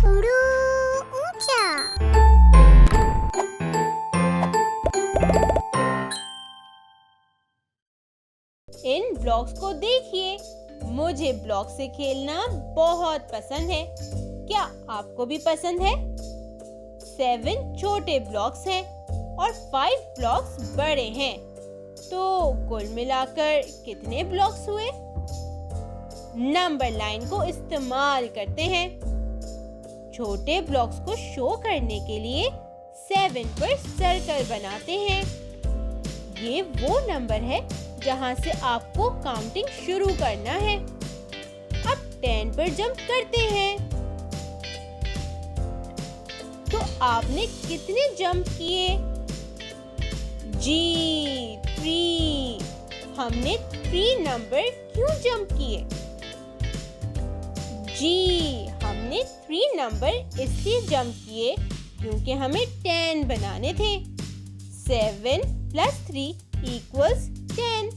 उड़ू ऊंचा। इन ब्लॉक्स को देखिए, मुझे ब्लॉक से खेलना बहुत पसंद है। क्या आपको भी पसंद है? 7 छोटे ब्लॉक्स हैं और 5 ब्लॉक्स बड़े हैं। तो कुल मिलाकर कितने ब्लॉक्स हुए? नंबर लाइन को इस्तेमाल करते हैं। छोटे ब्लॉक्स को शो करने के लिए 7 पर सर्कल बनाते हैं। ये वो नंबर है जहां से आपको काउंटिंग शुरू करना है। अब 10 पर जंप करते हैं। तो आपने कितने जंप किए? जी 3। हमने 3 नंबर क्यों जंप किए? जी हमने 3 नंबर इसलिए जंप किए क्योंकि हमें 10 बनाने थे। 7 + 3 = 10।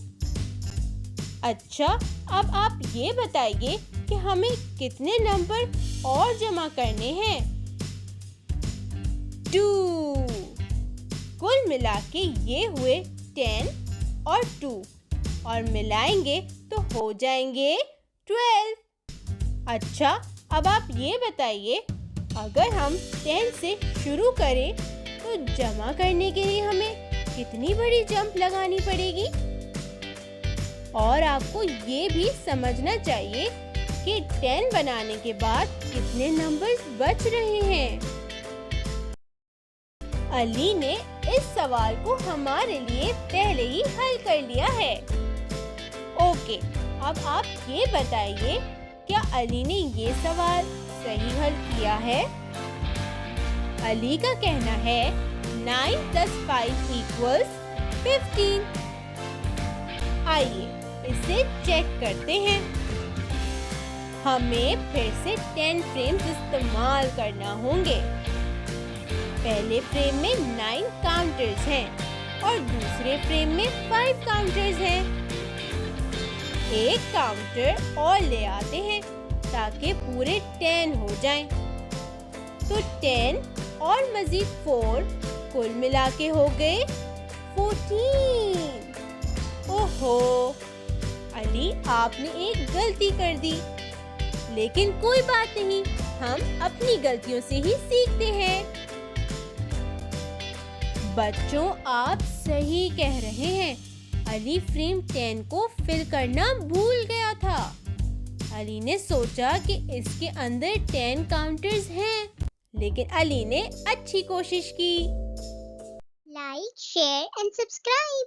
अच्छा, अब आप ये बताइए कि हमें कितने नंबर और जमा करने हैं? 2। कुल मिला के ये हुए 10 और 2 और मिलाएंगे तो हो जाएंगे 12। अच्छा, अब आप ये बताइए, अगर हम 10 से शुरू करें तो जमा करने के लिए हमें कितनी बड़ी जंप लगानी पड़ेगी? और आपको ये भी समझना चाहिए कि 10 बनाने के बाद कितने नंबर्स बच रहे हैं। अली ने इस सवाल को हमारे लिए पहले ही हल कर लिया है। ओके, अब आप ये बताइए, क्या अली ने ये सवाल सही हल किया है? अली का कहना है 9 + 5 = 15। आइए इसे चेक करते हैं। हमें फिर से 10 फ्रेम्स इस्तेमाल करना होंगे। पहले फ्रेम में 9 काउंटर्स हैं और दूसरे फ्रेम में 5 काउंटर्स हैं। एक काउंटर और ले आते हैं ताकि पूरे 10 हो जाएं। तो 10 और मजीद 4 कुल मिला के हो गए 14। ओहो अली, आपने एक गलती कर दी, लेकिन कोई बात नहीं, हम अपनी गलतियों से ही सीखते हैं। बच्चों, आप सही कह रहे हैं। अली फ्रेम 10 को फिल करना भूल गया था। अली ने सोचा कि इसके अंदर 10 काउंटर्स हैं, लेकिन अली ने अच्छी कोशिश की। Like, share and subscribe.